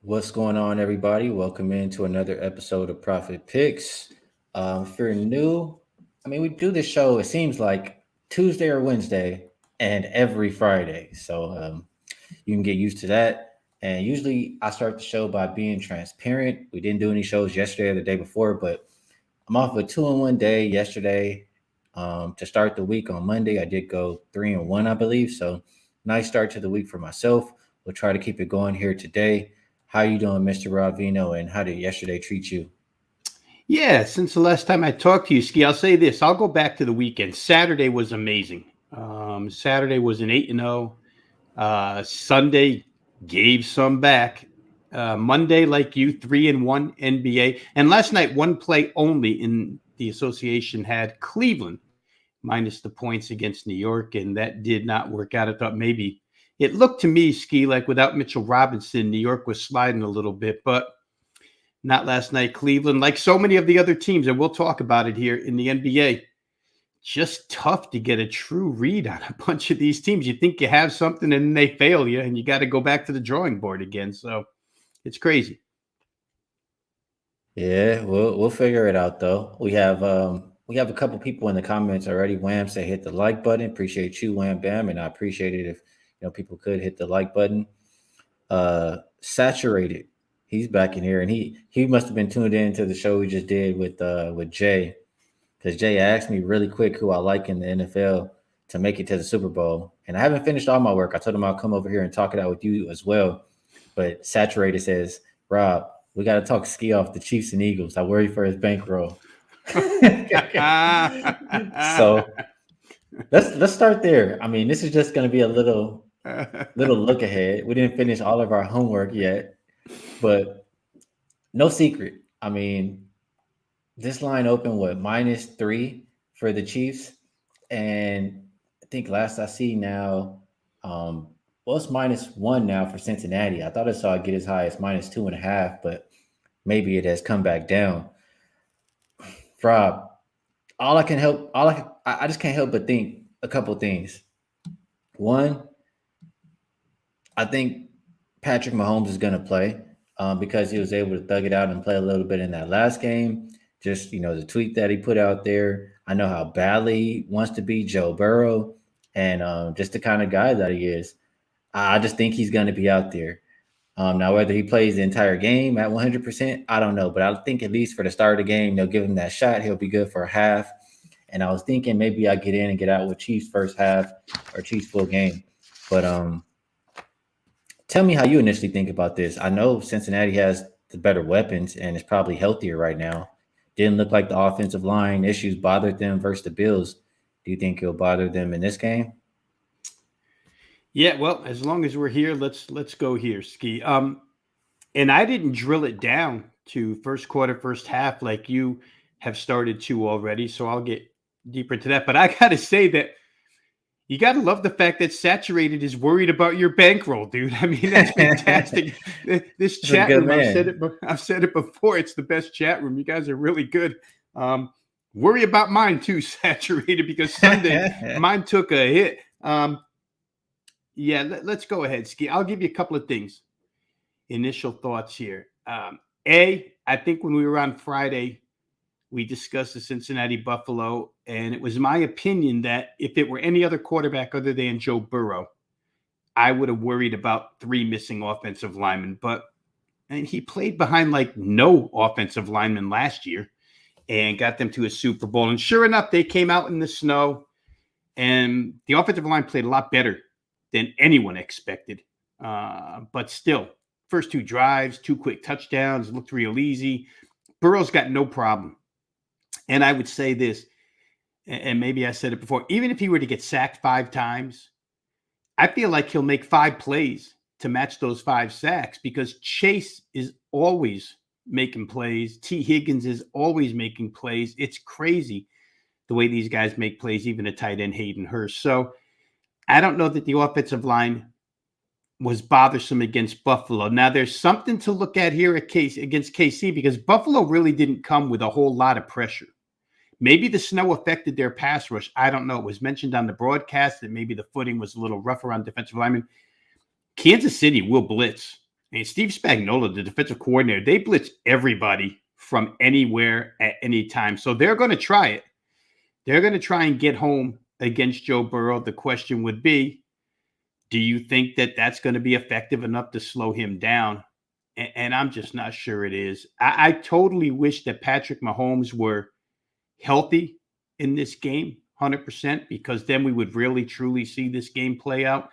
What's going on, everybody? Welcome into another episode of Profit Picks. If you're new, we do this show, it seems like Tuesday or Wednesday and every Friday. So you can get used to that. And usually I start the show by being transparent. We didn't do any shows yesterday or the day before, but I'm off a 2-in-1 day yesterday. To start the week on Monday, I did go 3-in-1, I believe. So nice start to the week for myself. We'll try to keep it going here today. How you doing, Mr. Veno, and how did yesterday treat you? Yeah, since the last time I talked to you, Ski, I'll say this. I'll go back to the weekend. Saturday was amazing. Saturday was an 8-0. Sunday gave some back. Monday, like you, 3-1 NBA. And last night, one play only in the association had Cleveland minus the points against New York, and that did not work out. I thought maybe it looked to me, Ski, like without Mitchell Robinson, New York was sliding a little bit, but not last night. Cleveland, like so many of the other teams, and we'll talk about it here in the NBA, just tough to get a true read on a bunch of these teams. You think you have something and then they fail you, and you got to go back to the drawing board again. So it's crazy. Yeah, we'll figure it out though. We have a couple people in the comments already. Wham said hit the like button. Appreciate you, Wham Bam, and I appreciate it if people could hit the like button. Saturated. He's back in here, and he must have been tuned in to the show we just did with Jay, because Jay asked me really quick who I like in the NFL to make it to the Super Bowl, and I haven't finished all my work. I told him I'll come over here and talk it out with you as well. But Saturated says, Rob, we got to talk ski off the Chiefs and Eagles. I worry for his bankroll. So let's start there. This is just going to be a little look ahead. We didn't finish all of our homework yet. But no secret. This line opened -3 for the Chiefs, and I think last I see now, it's -1 now for Cincinnati. I thought I saw it get as high as -2.5, but maybe it has come back down. Rob, I just can't help but think a couple things. One, I think Patrick Mahomes is going to play. Because he was able to thug it out and play a little bit in that last game. Just, the tweet that he put out there. I know how badly he wants to be Joe Burrow, and just the kind of guy that he is. I just think he's going to be out there. Now, whether he plays the entire game at 100%, I don't know. But I think at least for the start of the game, they'll give him that shot. He'll be good for a half. And I was thinking maybe I get in and get out with Chiefs first half or Chiefs full game. But tell me how you initially think about this. I know Cincinnati has the better weapons and is probably healthier right now. Didn't look like the offensive line issues bothered them versus the Bills. Do you think it'll bother them in this game? Yeah, well, as long as we're here, let's go here, Ski. And I didn't drill it down to first quarter, first half like you have started to already, so I'll get deeper into that. But I got to say that you got to love the fact that Saturated is worried about your bankroll, dude. That's fantastic. This chat room, I've said it before. It's the best chat room. You guys are really good. Worry about mine too, Saturated, because Sunday mine took a hit. Let's go ahead, Ski. I'll give you a couple of things. Initial thoughts here. I think when we were on Friday, we discussed the Cincinnati Buffalo, and it was my opinion that if it were any other quarterback other than Joe Burrow, I would have worried about 3 missing offensive linemen. And he played behind like no offensive linemen last year and got them to a Super Bowl. And sure enough, they came out in the snow, and the offensive line played a lot better than anyone expected. But still, first 2 drives, 2 quick touchdowns, looked real easy. Burrow's got no problem. And I would say this, and maybe I said it before, even if he were to get sacked 5 times, I feel like he'll make 5 plays to match those 5 sacks, because Chase is always making plays. T. Higgins is always making plays. It's crazy the way these guys make plays, even a tight end, Hayden Hurst. So I don't know that the offensive line was bothersome against Buffalo. Now, there's something to look at here against KC, because Buffalo really didn't come with a whole lot of pressure. Maybe the snow affected their pass rush. I don't know. It was mentioned on the broadcast that maybe the footing was a little rough around defensive linemen. Kansas City will blitz. And Steve Spagnuolo, the defensive coordinator, they blitz everybody from anywhere at any time. So they're going to try it. They're going to try and get home against Joe Burrow. The question would be, do you think that that's going to be effective enough to slow him down? And I'm just not sure it is. I totally wish that Patrick Mahomes were healthy in this game, 100%, because then we would really, truly see this game play out.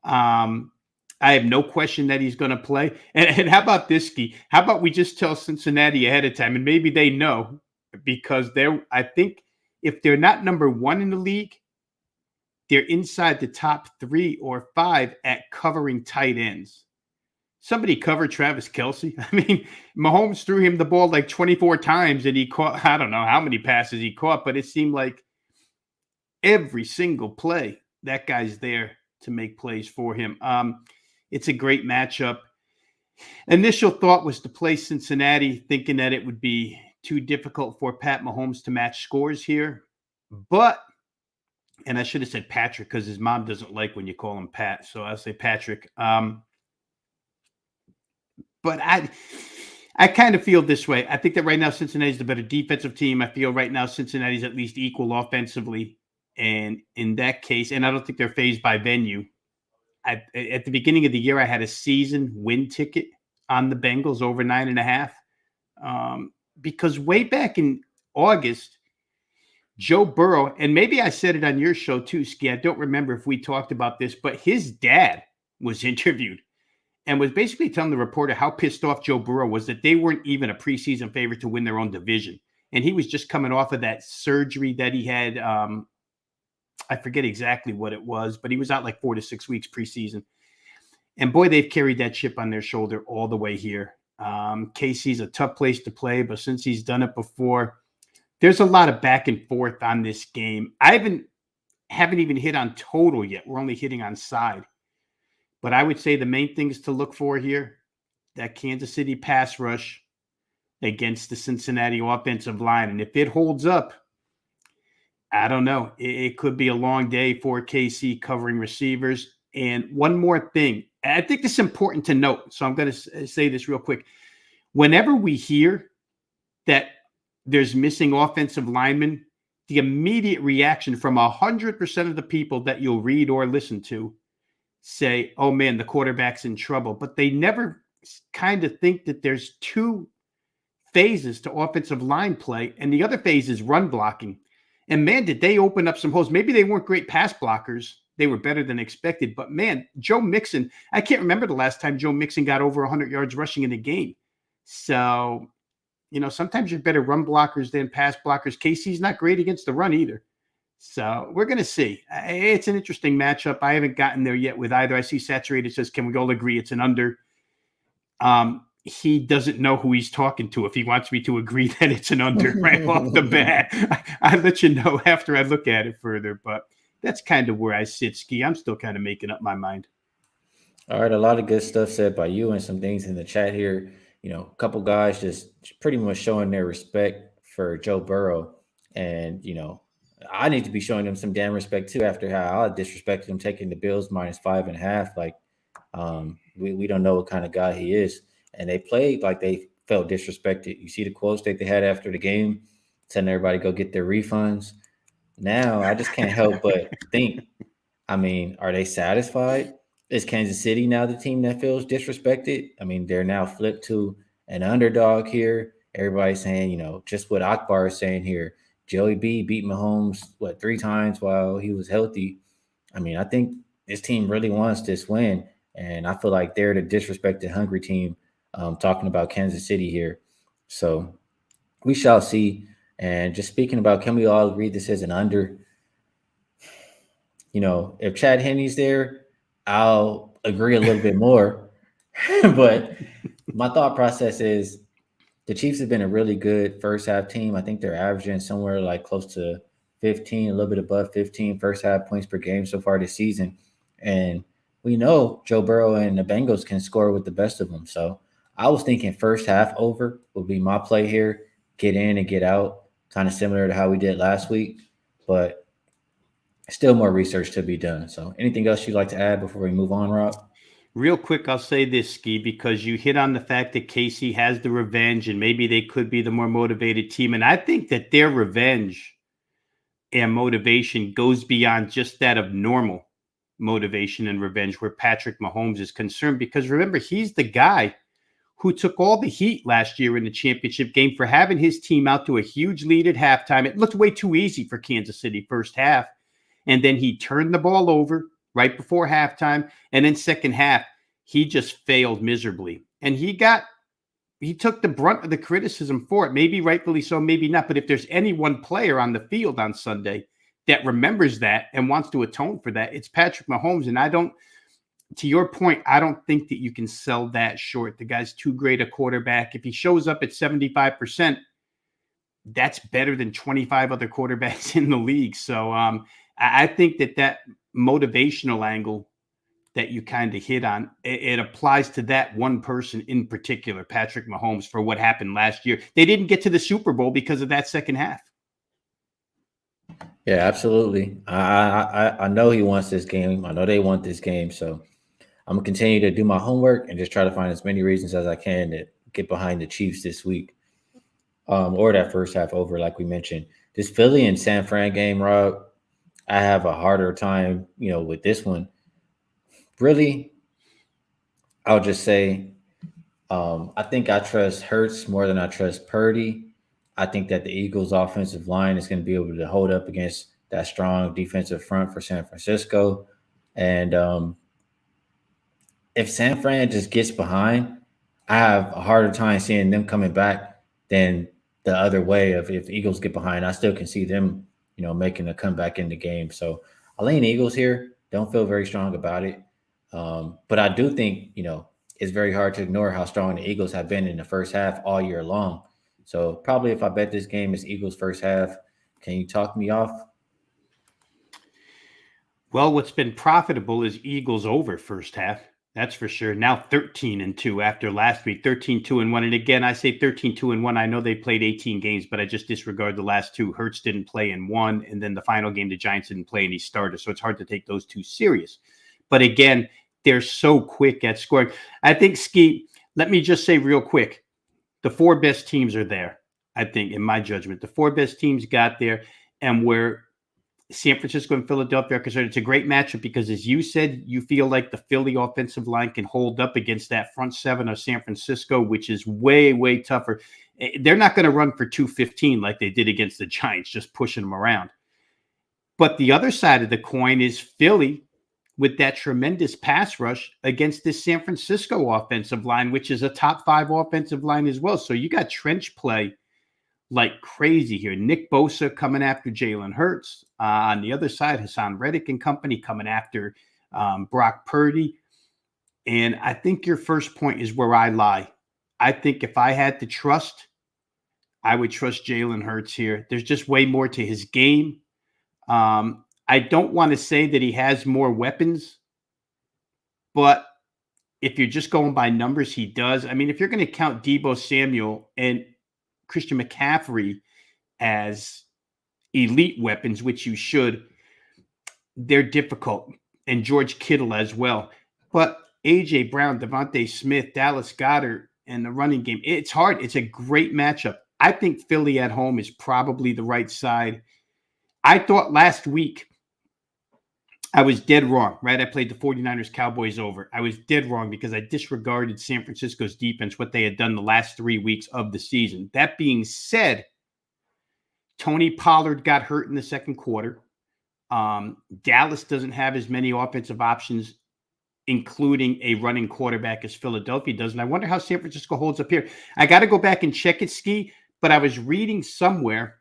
I have no question that he's going to play. And how about this, Ski? How about we just tell Cincinnati ahead of time, and maybe they know, because I think if they're not number one in the league, they're inside the top 3 or 5 at covering tight ends. Somebody covered Travis Kelce. I mean, Mahomes threw him the ball like 24 times, and he caught, I don't know how many passes he caught, but it seemed like every single play, that guy's there to make plays for him. It's a great matchup. Initial thought was to play Cincinnati, thinking that it would be too difficult for Pat Mahomes to match scores here. But, and I should have said Patrick, because his mom doesn't like when you call him Pat. So I'll say Patrick. But I kind of feel this way. I think that right now Cincinnati's the better defensive team. I feel right now Cincinnati's at least equal offensively. And in that case, and I don't think they're fazed by Veno. At the beginning of the year, I had a season win ticket on the Bengals over 9.5. Because way back in August, Joe Burrow, and maybe I said it on your show too, Ski. I don't remember if we talked about this, but his dad was interviewed and was basically telling the reporter how pissed off Joe Burrow was that they weren't even a preseason favorite to win their own division. And he was just coming off of that surgery that he had. I forget exactly what it was, but he was out like 4 to 6 weeks preseason. And boy, they've carried that chip on their shoulder all the way here. KC's a tough place to play, but since he's done it before, there's a lot of back and forth on this game. I haven't even hit on total yet. We're only hitting on side. But I would say the main things to look for here, that Kansas City pass rush against the Cincinnati offensive line. And if it holds up, I don't know. It could be a long day for KC covering receivers. And one more thing, I think this is important to note. So I'm going to say this real quick. Whenever we hear that there's missing offensive linemen, the immediate reaction from 100% of the people that you'll read or listen to say, oh man, the quarterback's in trouble. But they never kind of think that there's 2 phases to offensive line play. And the other phase is run blocking. And man, did they open up some holes. Maybe they weren't great pass blockers. They were better than expected. But man, Joe Mixon, I can't remember the last time Joe Mixon got over 100 yards rushing in a game. So, sometimes you're better run blockers than pass blockers. KC's not great against the run either. So we're going to see. It's an interesting matchup. I haven't gotten there yet with either. I see Saturated says, can we all agree it's an under? He doesn't know who he's talking to if he wants me to agree that it's an under right off the bat. I'll let you know after I look at it further. But that's kind of where I sit, Ski. I'm still kind of making up my mind. All right, a lot of good stuff said by you and some things in the chat here. A couple guys just pretty much showing their respect for Joe Burrow. And, I need to be showing them some damn respect too after how I disrespected him taking the Bills -5.5. Like, we don't know what kind of guy he is. And they played like they felt disrespected. You see the quotes that they had after the game, telling everybody go get their refunds. Now, I just can't help but think, are they satisfied? Is Kansas City now the team that feels disrespected? They're now flipped to an underdog here. Everybody's saying, just what Akbar is saying here. Joey B beat Mahomes, 3 times while he was healthy. I think this team really wants this win, and I feel like they're the disrespected, hungry team talking about Kansas City here. So we shall see. And just speaking about, can we all read this as an under? If Chad Henne's there, I'll agree a little bit more. But my thought process is the Chiefs have been a really good first half team. I think they're averaging somewhere like close to 15, a little bit above 15 first half points per game so far this season. And we know Joe Burrow and the Bengals can score with the best of them. So I was thinking first half over would be my play here. Get in and get out, kind of similar to how we did last week. But still more research to be done. So anything else you'd like to add before we move on, Rob? Real quick, I'll say this, Ski, because you hit on the fact that KC has the revenge and maybe they could be the more motivated team. And I think that their revenge and motivation goes beyond just that of normal motivation and revenge where Patrick Mahomes is concerned. Because remember, he's the guy who took all the heat last year in the championship game for having his team out to a huge lead at halftime. It looked way too easy for Kansas City first half. And then he turned the ball over right before halftime. And then second half, he just failed miserably. And he took the brunt of the criticism for it. Maybe rightfully so, maybe not. But if there's any one player on the field on Sunday that remembers that and wants to atone for that, it's Patrick Mahomes. And to your point, I don't think that you can sell that short. The guy's too great a quarterback. If he shows up at 75%, that's better than 25 other quarterbacks in the league. So I think that motivational angle that you kind of hit on, it applies to that one person in particular, Patrick Mahomes, for what happened last year. They didn't get to the Super Bowl because of that second half. Yeah, absolutely. I know he wants this game. I know they want this game. So I'm going to continue to do my homework and just try to find as many reasons as I can to get behind the Chiefs this week, or that first half over, like we mentioned. This Philly and San Fran game, Rob, I have a harder time, with this one. Really, I'll just say I think I trust Hurts more than I trust Purdy. I think that the Eagles' offensive line is going to be able to hold up against that strong defensive front for San Francisco. And if San Fran just gets behind, I have a harder time seeing them coming back than the other way of if the Eagles get behind. I still can see them, making a comeback in the game. So I lean Eagles here. Don't feel very strong about it. But I do think, it's very hard to ignore how strong the Eagles have been in the first half all year long. So probably if I bet this game is Eagles first half, can you talk me off? Well, what's been profitable is Eagles over first half. That's for sure. Now 13-2 after last week, 13-2-1. And again, I say 13-2-1. I know they played 18 games, but I just disregard the last two. Hurts didn't play in one. And then the final game, the Giants didn't play and he started. So it's hard to take those two serious. But again, they're so quick at scoring. I think, Ski, let me just say real quick, the four best teams are there, I think, in my judgment. The four best teams got there, and where San Francisco and Philadelphia are concerned, it's a great matchup because, as you said, you feel like the Philly offensive line can hold up against that front seven of San Francisco, which is way, way tougher. They're not going to run for 215 like they did against the Giants, just pushing them around. But the other side of the coin is Philly with that tremendous pass rush against this San Francisco offensive line, which is a top 5 offensive line as well. So you got trench play like crazy here. Nick Bosa coming after Jalen Hurts. On the other side, Hassan Reddick and company coming after Brock Purdy. And I think your first point is where I lie. I think if I had to trust, I would trust Jalen Hurts here. There's just way more to his game. I don't want to say that he has more weapons, but if you're just going by numbers, he does. I mean, if you're going to count Deebo Samuel and Christian McCaffrey as elite weapons, which you should, they're difficult. And George Kittle as well. But A.J. Brown, Devontae Smith, Dallas Goedert, and the running game, it's hard. It's a great matchup. I think Philly at home is probably the right side. I thought last week I was dead wrong, right? I played the 49ers Cowboys over. I was dead wrong because I disregarded San Francisco's defense, what they had done the last 3 weeks of the season. That being said, Tony Pollard got hurt in the second quarter. Dallas doesn't have as many offensive options, including a running quarterback, as Philadelphia does. And I wonder how San Francisco holds up here. I got to go back and check it, Ski, but I was reading somewhere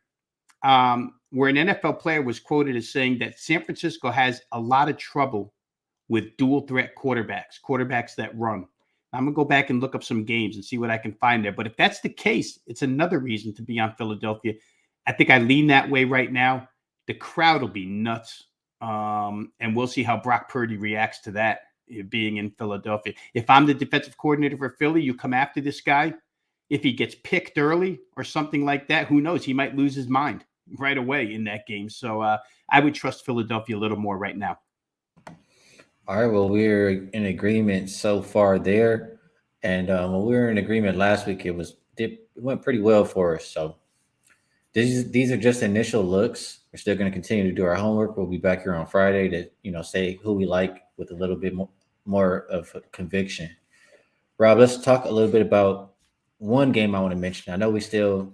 where an NFL player was quoted as saying that San Francisco has a lot of trouble with dual threat quarterbacks that run. I'm going to go back and look up some games and see what I can find there. But if that's the case, it's another reason to be on Philadelphia. I think I lean that way right now. The crowd will be nuts. And we'll see how Brock Purdy reacts to that, being in Philadelphia. If I'm the defensive coordinator for Philly, you come after this guy. If he gets picked early or something like that, who knows? He might lose his mind right away in that game. So I would trust Philadelphia a little more right now. All right. Well, we're in agreement so far there, and when we were in agreement last week, it went pretty well for us. So these are just initial looks. We're still going to continue to do our homework. We'll be back here on Friday to say who we like with a little bit more of conviction. Rob, let's talk a little bit about one game I want to mention. I know we still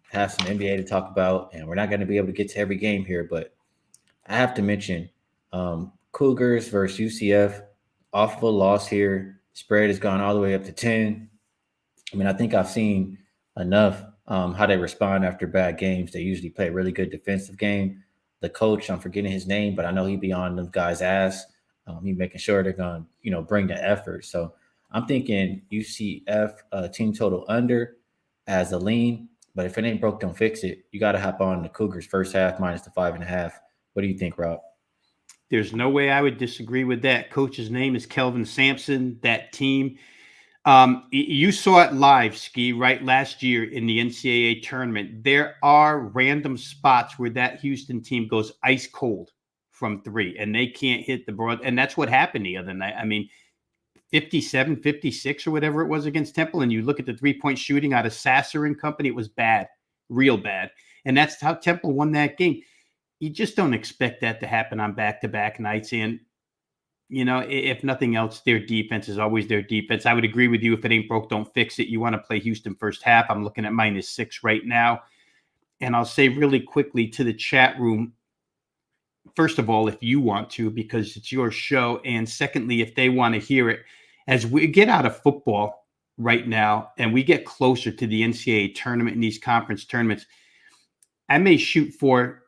have some NBA to talk about, and we're not going to be able to get to every game here, but I have to mention Cougars versus UCF. Off of a loss here. Spread has gone all the way up to 10. I mean, I think I've seen enough how they respond after bad games. They usually play a really good defensive game. The coach, I'm forgetting his name, but I know he be on them guys' ass. He making sure they're going to, bring the effort. So I'm thinking UCF team total under as a lean. But if it ain't broke, don't fix it. You got to hop on the Cougars first half minus the 5.5. What do you think, Rob? There's no way I would disagree with that. Coach's name is Kelvin Sampson. That team, you saw it live, Ski, right? Last year in the NCAA tournament, there are random spots where that Houston team goes ice cold from three, and they can't hit the broad. And that's what happened the other night. I mean, 57, 56 or whatever it was against Temple, and you look at the three-point shooting out of Sasser and company, it was bad, real bad. And that's how Temple won that game. You just don't expect that to happen on back-to-back nights. And, if nothing else, their defense is always their defense. I would agree with you. If it ain't broke, don't fix it. You want to play Houston first half. I'm looking at -6 right now. And I'll say really quickly to the chat room, first of all, if you want to, because it's your show. And secondly, if they want to hear it, as we get out of football right now and we get closer to the NCAA tournament and these conference tournaments, I may shoot for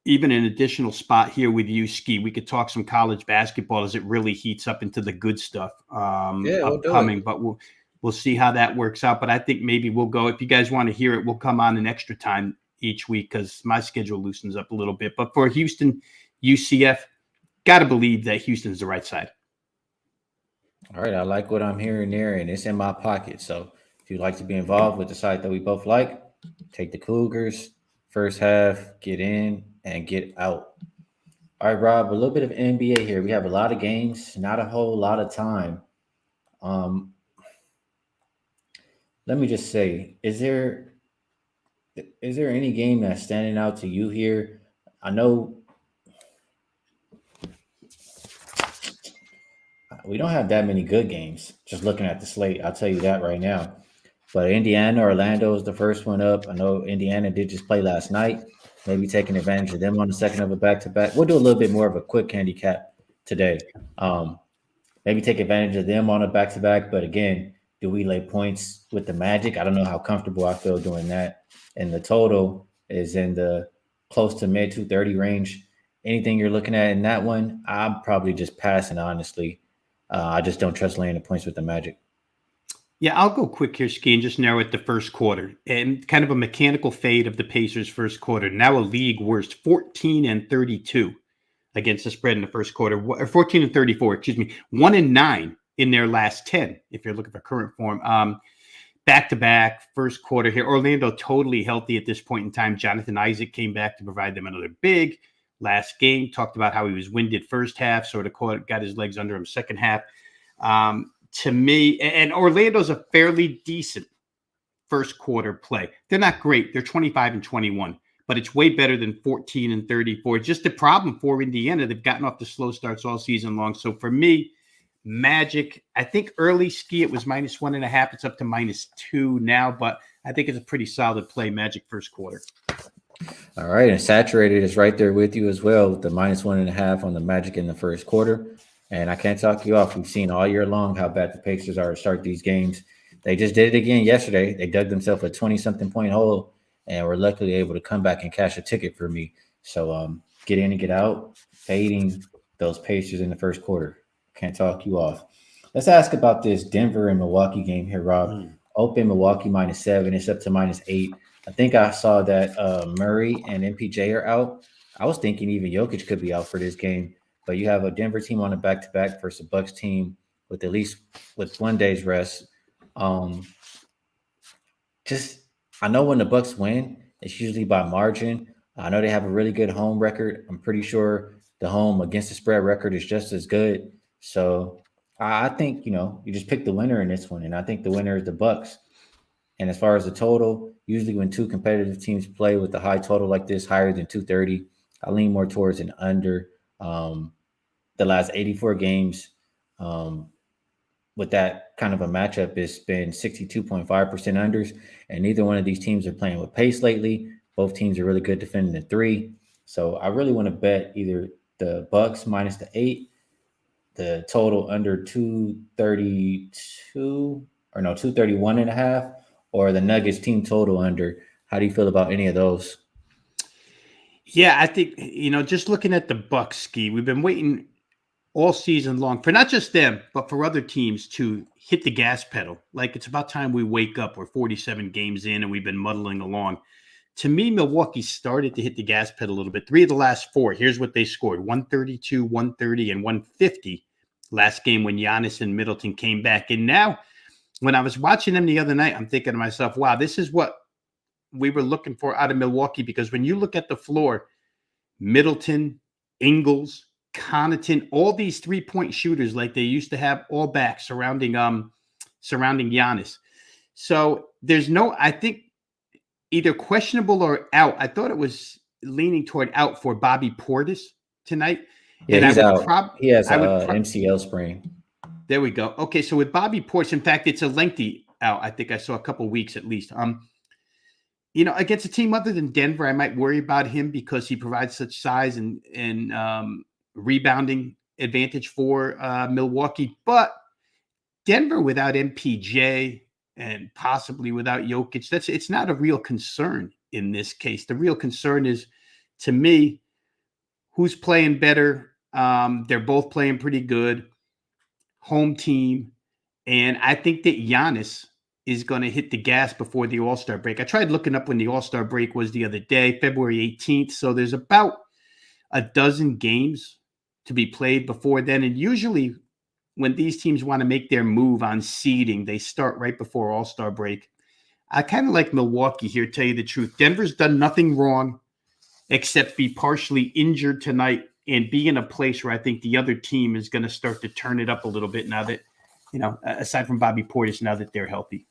even an additional spot here with you, Ski. We could talk some college basketball as it really heats up into the good stuff upcoming. But we'll see how that works out. But I think maybe we'll go. If you guys want to hear it, we'll come on an extra time each week because my schedule loosens up a little bit. But for Houston, UCF, got to believe that Houston's the right side. All right. I like what I'm hearing there, and it's in my pocket. So if you'd like to be involved with the site that we both like, take the Cougars. First half, get in and get out. All right, Rob, a little bit of NBA here. We have a lot of games, not a whole lot of time. Let me just say, is there any game that's standing out to you here? I know we don't have that many good games. Just looking at the slate, I'll tell you that right now. But Indiana, Orlando is the first one up. I know Indiana did just play last night. Maybe taking advantage of them on the second of a back-to-back. We'll do a little bit more of a quick handicap today. Maybe take advantage of them on a back-to-back. But again, do we lay points with the Magic? I don't know how comfortable I feel doing that. And the total is in the close to mid 230 range. Anything you're looking at in that one, I'm probably just passing, honestly. I just don't trust laying the points with the Magic. Yeah, I'll go quick here, Ski, and just narrow it to first quarter. And kind of a mechanical fade of the Pacers first quarter. Now a league worst 14-32 against the spread in the first quarter. Or 14-34, 1-9 in their last 10, if you're looking for current form. Back-to-back, first quarter here. Orlando totally healthy at this point in time. Jonathan Isaac came back to provide them another big last game. Talked about how he was winded first half, sort of got his legs under him second half. To me, and Orlando's a fairly decent first quarter play. They're not great. They're 25-21, but it's way better than 14-34. Just the problem for Indiana, they've gotten off the slow starts all season long. So for me, Magic, I think early, Ski, it was -1.5. It's up to -2 now, but I think it's a pretty solid play, Magic first quarter. All right, and Saturated is right there with you as well with the -1.5 on the Magic in the first quarter. And I can't talk you off. We've seen all year long how bad the Pacers are to start these games. They just did it again yesterday. They dug themselves a 20-something point hole and were luckily able to come back and cash a ticket for me. So get in and get out, fading those Pacers in the first quarter. Can't talk you off. Let's ask about this Denver and Milwaukee game here, Rob. Open Milwaukee -7. It's up to -8. I think I saw that Murray and MPJ are out. I was thinking even Jokic could be out for this game. But you have a Denver team on a back-to-back versus a Bucks team with at least with 1 day's rest. I know when the Bucks win, it's usually by margin. I know they have a really good home record. I'm pretty sure the home against the spread record is just as good. So I think, you just pick the winner in this one. And I think the winner is the Bucks. And as far as the total, usually when two competitive teams play with a high total like this, higher than 230, I lean more towards an under. The last 84 games, um, with that kind of a matchup, it's been 62.5% unders, and neither one of these teams are playing with pace lately. Both teams are really good defending the three. So I really want to bet either the Bucks minus the 8, the total under 232, or no, 231.5, or the Nuggets team total under. How do you feel about any of those? Yeah, I think, just looking at the Bucks, Ski, we've been waiting all season long for not just them, but for other teams to hit the gas pedal. Like, it's about time we wake up. We're 47 games in and we've been muddling along. To me, Milwaukee started to hit the gas pedal a little bit. 3 of the last 4, here's what they scored: 132, 130, and 150 last game when Giannis and Middleton came back. And now, when I was watching them the other night, I'm thinking to myself, wow, this is what we were looking for out of Milwaukee. Because when you look at the floor, Middleton, Ingles, Connaughton, all these 3-point shooters like they used to have, all back surrounding Giannis. So there's no, I think, either questionable or out. I thought it was leaning toward out for Bobby Portis tonight. Yeah, And he's out. He has I a would MCL sprain. there we go. Okay, so with Bobby Portis, in fact, it's a lengthy out. I think I saw a couple weeks at least. Against a team other than Denver, I might worry about him because he provides such size and rebounding advantage for Milwaukee. But Denver without MPJ and possibly without Jokic, it's not a real concern in this case. The real concern is, to me, who's playing better. They're both playing pretty good. Home team. And I think that Giannis is going to hit the gas before the All-Star break. I tried looking up when the All-Star break was the other day, February 18th. So there's about a dozen games to be played before then. And usually when these teams want to make their move on seeding, they start right before All-Star break. I kind of like Milwaukee here, tell you the truth. Denver's done nothing wrong except be partially injured tonight and be in a place where I think the other team is going to start to turn it up a little bit now that, aside from Bobby Portis, now that they're healthy.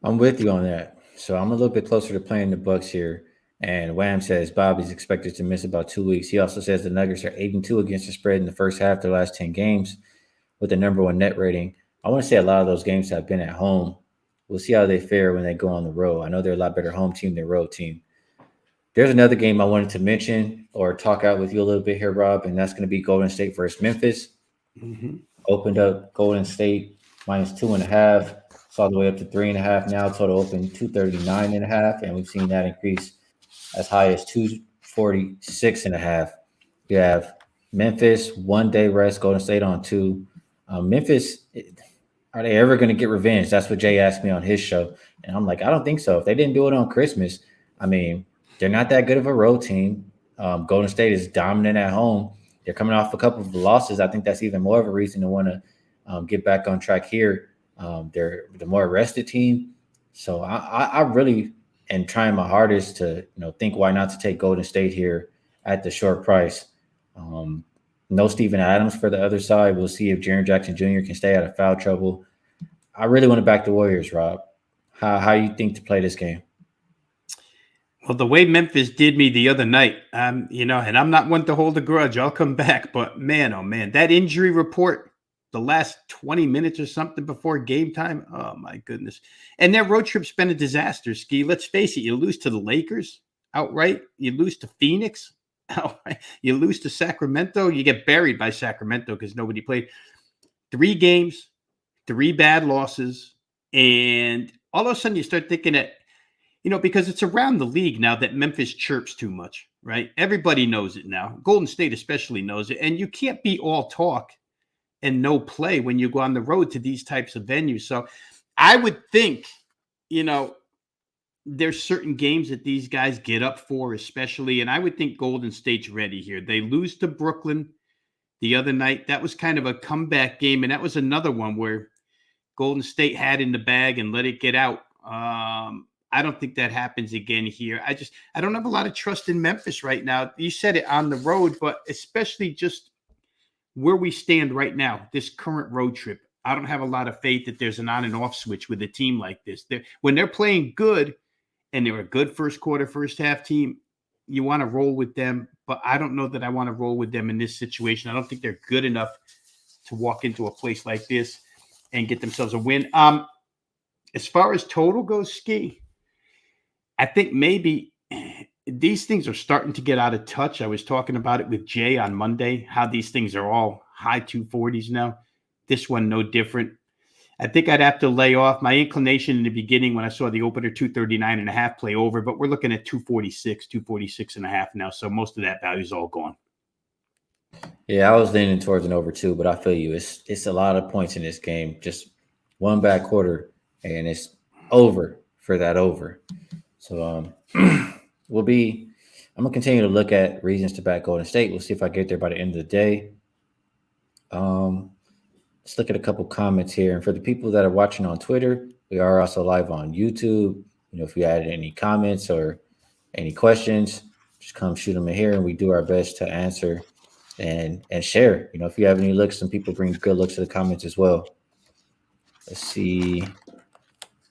I'm with you on that. So I'm a little bit closer to playing the Bucks here. And Wham says Bobby's expected to miss about 2 weeks. He also says the Nuggets are 8-2 against the spread in the first half of their last 10 games with the number 1 net rating. I want to say a lot of those games have been at home. We'll see how they fare when they go on the road. I know they're a lot better home team than road team. There's another game I wanted to mention or talk out with you a little bit here, Rob, and that's going to be Golden State versus Memphis. Mm-hmm. Opened up Golden State minus 2.5. It's all the way up to 3.5 now. Total open 239.5, and we've seen that increase as high as 246.5. You have Memphis 1 day rest, Golden State on 2. Memphis, are they ever going to get revenge? That's what Jay asked me on his show, and I'm like, I don't think so. If they didn't do it on Christmas, I mean, they're not that good of a road team. Golden State is dominant at home. They're coming off a couple of losses. I think that's even more of a reason to want to get back on track here. They're the more rested team. So I really am trying my hardest to think why not to take Golden State here at the short price. No Steven Adams for the other side. We'll see if Jaren Jackson Jr. can stay out of foul trouble. I really want to back the Warriors, Rob. How you think to play this game? Well, the way Memphis did me the other night, and I'm not one to hold a grudge. I'll come back. But man, oh man, that injury report, the last 20 minutes or something before game time. Oh my goodness. And their road trip's been a disaster, Ski. Let's face it. You lose to the Lakers outright. You lose to Phoenix outright. You lose to Sacramento. You get buried by Sacramento because nobody played. 3 games, 3 bad losses. And all of a sudden you start thinking that, because it's around the league now that Memphis chirps too much, right? Everybody knows it now. Golden State especially knows it. And you can't be all talk and no play when you go on the road to these types of venues. So I would think, there's certain games that these guys get up for, especially, and I would think Golden State's ready here. They lose to Brooklyn the other night. That was kind of a comeback game, and that was another one where Golden State had in the bag and let it get out. I don't think that happens again here. I don't have a lot of trust in Memphis right now. You said it on the road, but especially just where we stand right now, this current road trip. I don't have a lot of faith that there's an on and off switch with a team like this. When they're playing good and they're a good first quarter, first half team, you want to roll with them. But I don't know that I want to roll with them in this situation. I don't think they're good enough to walk into a place like this and get themselves a win. As far as total goes, Ski, I think maybe these things are starting to get out of touch. I was talking about it with Jay on Monday, how these things are all high 240s now. This one, no different. I think I'd have to lay off. My inclination in the beginning when I saw the opener 239.5 play over, but we're looking at 246.5 now. So most of that value is all gone. Yeah, I was leaning towards an over 2, but I feel you. It's a lot of points in this game. Just one bad quarter, and it's over for that over. So I'm gonna continue to look at reasons to back Golden State. We'll see if I get there by the end of the day. Let's look at a couple comments here. And for the people that are watching on Twitter, we are also live on YouTube. If you had any comments or any questions, just come shoot them in here, and we do our best to answer and share. If you have any looks, some people bring good looks to the comments as well. Let's see.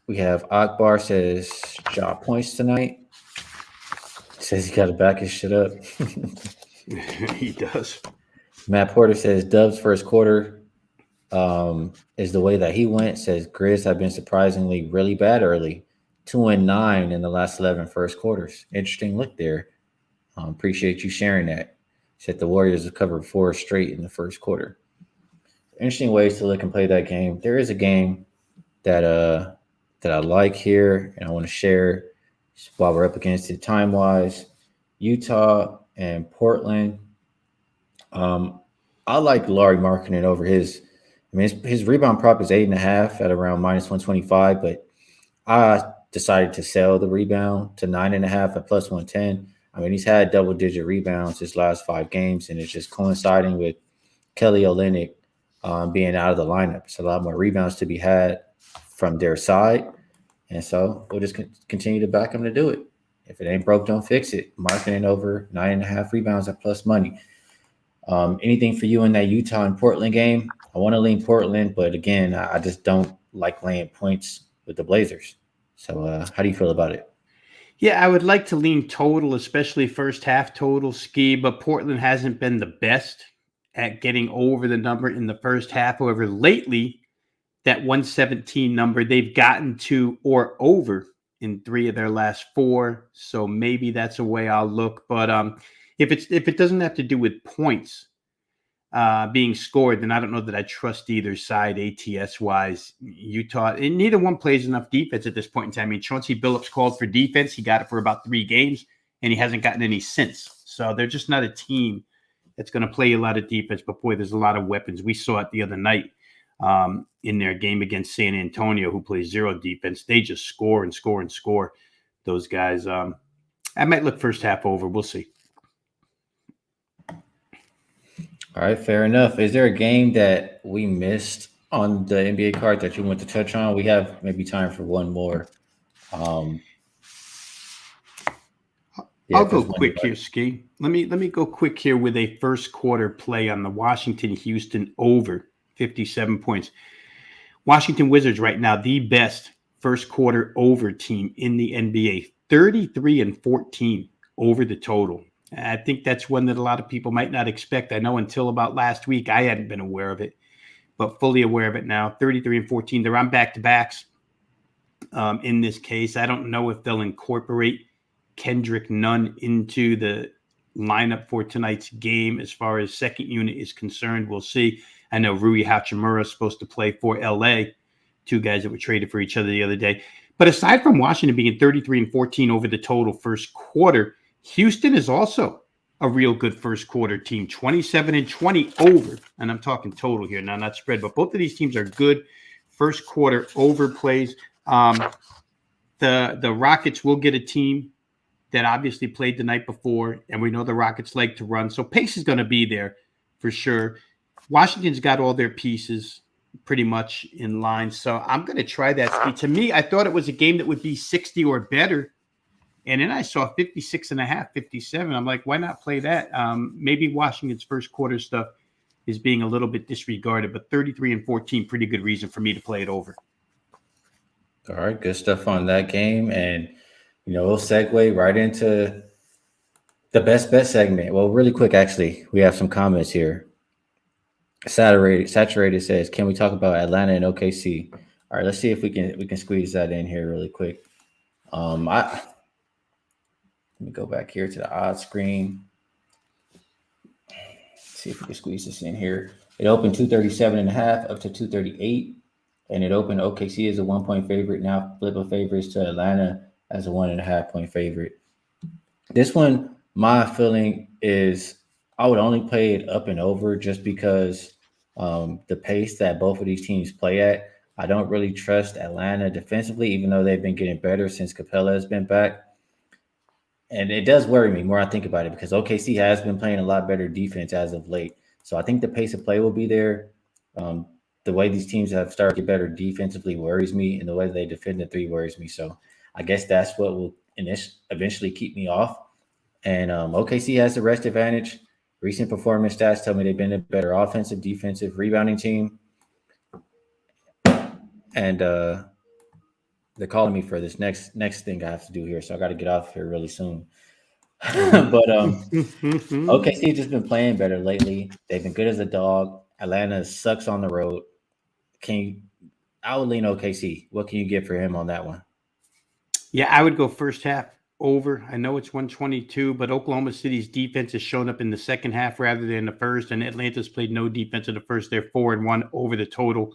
We have Akbar says Ja points tonight. Says he got to back his shit up. He does. Matt Porter says Dub's first quarter is the way that he went. Says Grizz have been surprisingly really bad early. 2-9 in the last 11 first quarters. Interesting look there. Appreciate you sharing that. Said the Warriors have covered 4 straight in the first quarter. Interesting ways to look and play that game. There is a game that I like here, and I want to share while we're up against it time-wise. Utah and Portland. I like Larry Markkinen over his. His rebound prop is 8.5 at around -125, but I decided to sell the rebound to 9.5 at +110. He's had double-digit rebounds his last 5 games, and it's just coinciding with Kelly Olynyk being out of the lineup. It's a lot more rebounds to be had from their side, and so we'll just continue to back them to do it. If it ain't broke, don't fix it. Markkinen over 9.5 rebounds at plus money. Anything for you in that Utah and Portland game? I want to lean Portland, but again, I just don't like laying points with the Blazers. So how do you feel about it? Yeah, I would like to lean total, especially first half total, Ski, but Portland hasn't been the best at getting over the number in the first half. However, lately, that 117 number, they've gotten to or over in 3 of their last 4. So maybe that's a way I'll look. But if it doesn't have to do with points being scored, then I don't know that I trust either side ATS-wise. Utah, and neither one plays enough defense at this point in time. Chauncey Billups called for defense. He got it for about 3 games, and he hasn't gotten any since. So they're just not a team that's going to play a lot of defense. But, boy, there's a lot of weapons. We saw it the other night in their game against San Antonio, who plays 0 defense. They just score and score and score, those guys. I might look first half over. We'll see. All right, fair enough. Is there a game that we missed on the NBA card that you want to touch on? We have maybe time for one more. I'll go quick here, Ski. Let me go quick here with a first quarter play on the Washington-Houston over 57 points. Washington Wizards right now, the best first quarter over team in the NBA, 33-14 over the total. I think that's one that a lot of people might not expect. I know until about last week, I hadn't been aware of it, but fully aware of it now. 33-14. They're on back-to-backs in this case. I don't know if they'll incorporate Kendrick Nunn into the lineup for tonight's game as far as second unit is concerned. We'll see. I know Rui Hachimura is supposed to play for LA, 2 guys that were traded for each other the other day. But aside from Washington being 33-14 over the total first quarter, Houston is also a real good first quarter team, 27-20 over. And I'm talking total here now, not spread. But both of these teams are good first quarter over plays. The Rockets will get a team that obviously played the night before, and we know the Rockets like to run. So pace is going to be there for sure. Washington's got all their pieces. pretty much in line. So I'm going to try that, Ski. To me, I thought it was a game that would be 60 or better. And then I saw 56.5, 57. I'm like, why not play that? Maybe Washington's first quarter stuff is being a little bit disregarded, but 33-14, pretty good reason for me to play it over. All right, good stuff on that game. And, we'll segue right into the best bet segment. Well, really quick, actually, we have some comments here. Saturated says, can we talk about Atlanta and OKC? All right, let's see if we can squeeze that in here really quick. Let me go back here to the odds screen. See if we can squeeze this in here. It opened 237.5 up to 238, and it opened OKC as a 1-point favorite. Now flipping favorites to Atlanta as a 1.5-point favorite. This one, my feeling is I would only play it up and over just because the pace that both of these teams play at. I don't really trust Atlanta defensively, even though they've been getting better since Capella has been back. And it does worry me more I think about it because OKC has been playing a lot better defense as of late. So I think the pace of play will be there. The way these teams have started to get better defensively worries me, and the way they defend the three worries me. So I guess that's what will eventually keep me off. And OKC has the rest advantage. Recent performance stats tell me they've been a better offensive, defensive, rebounding team. And they're calling me for this next thing I have to do here, so I got to get off here really soon. But OKC just been playing better lately. They've been good as a dog. Atlanta sucks on the road. I would lean OKC. What can you get for him on that one? Yeah, I would go first half over. I know it's 122, but Oklahoma City's defense has shown up in the second half rather than the first, and Atlanta's played no defense in the first. They're 4-1 over the total.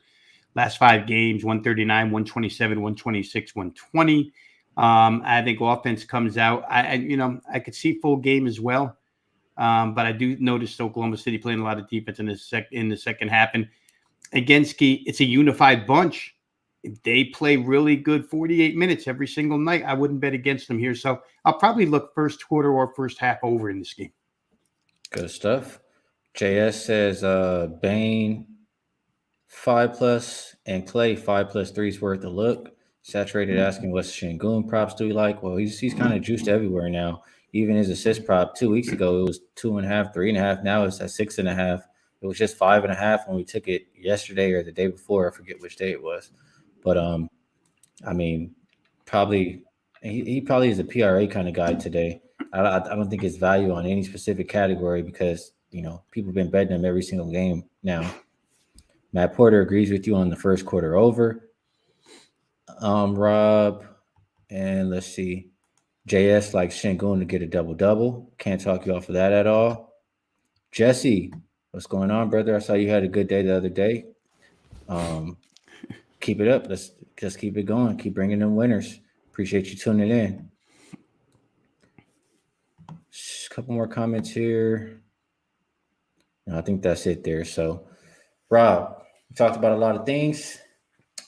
Last 5 games, 139, 127, 126, 120. I think offense comes out. I could see full game as well. But I do notice Oklahoma City playing a lot of defense in the second half. And again, Ski, it's a unified bunch. If they play really good 48 minutes every single night, I wouldn't bet against them here. So I'll probably look first quarter or first half over in this game. Good stuff. JS says Bane 5+ and Clay 5+3 is worth a look. Saturated asking what's Şengün props do you like? Well, he's kind of juiced everywhere now. Even his assist prop 2 weeks ago, it was 2.5, 3.5. Now it's at 6.5. It was just 5.5 when we took it yesterday or the day before. I forget which day it was. But I mean, probably he probably is a PRA kind of guy today. I don't think his value on any specific category because people have been betting him every single game now. Matt Porter agrees with you on the first quarter over. Rob, and let's see. JS likes Şengün to get a double-double. Can't talk you off of that at all. Jesse, what's going on, brother? I saw you had a good day the other day. Keep it up. Let's just keep it going. Keep bringing them winners. Appreciate you tuning in. Just a couple more comments here. No, I think that's it there. So, Rob, we talked about a lot of things.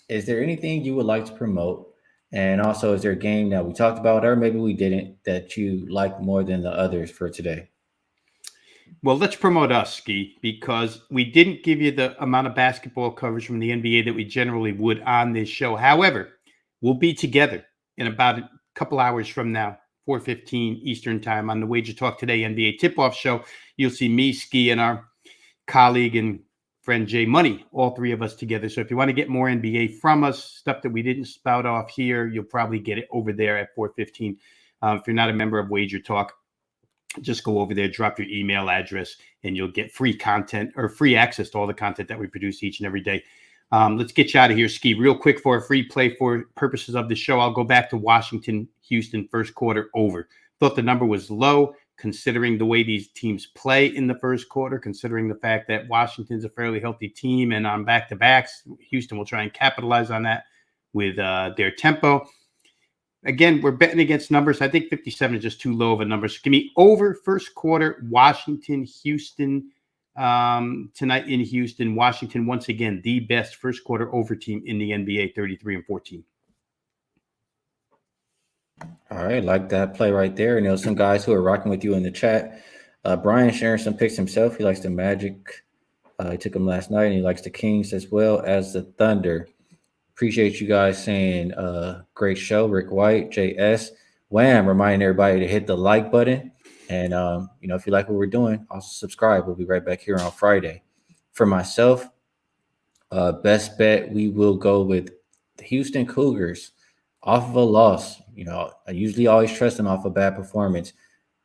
Is there anything you would like to promote? And also, is there a game that we talked about, or maybe we didn't, that you like more than the others for today? Well, let's promote us, Ski, because we didn't give you the amount of basketball coverage from the NBA that we generally would on this show. However, we'll be together in about a couple hours from now, 4:15 Eastern time on the Wager Talk Today NBA Tip-Off Show. You'll see me, Ski, and our colleague and friend Jay Money, all three of us together. So if you want to get more NBA from us, stuff that we didn't spout off here, you'll probably get it over there at 4:15. If you're not a member of Wager Talk, just go over there, drop your email address, and you'll get free content or free access to all the content that we produce each and every day. Let's get you out of here, Ski, real quick for a free play for purposes of the show. I'll go back to Washington, Houston, first quarter over. Thought the number was low considering the way these teams play in the first quarter, considering the fact that Washington's a fairly healthy team and on back-to-backs, Houston will try and capitalize on that with their tempo. Again, we're betting against numbers. I think 57 is just too low of a number. So give me over first quarter, Washington, Houston, tonight in Houston. Washington, once again, the best first quarter over team in the NBA, 33-14. All right, like that play right there. And there's some guys who are rocking with you in the chat. Brian sharing some picks himself. He likes the Magic He took them last night, and he likes the Kings as well as the Thunder. Appreciate you guys saying great show, Rick White, JS. Wham, reminding everybody to hit the like button. And, if you like what we're doing, also subscribe. We'll be right back here on Friday. For myself, best bet, we will go with the Houston Cougars off of a loss. I usually always trust them off a bad performance.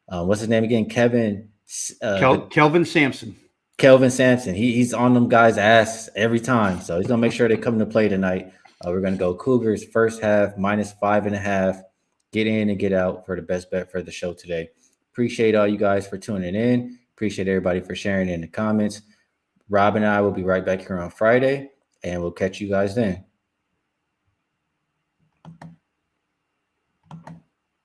What's his name again? Kelvin Sampson. Kelvin Sampson. He's on them guys' ass every time. So he's going to make sure they come to play tonight. We're going to go Cougars first half, -5.5. Get in and get out for the best bet for the show today. Appreciate all you guys for tuning in. Appreciate everybody for sharing in the comments. Rob and I will be right back here on Friday, and we'll catch you guys then.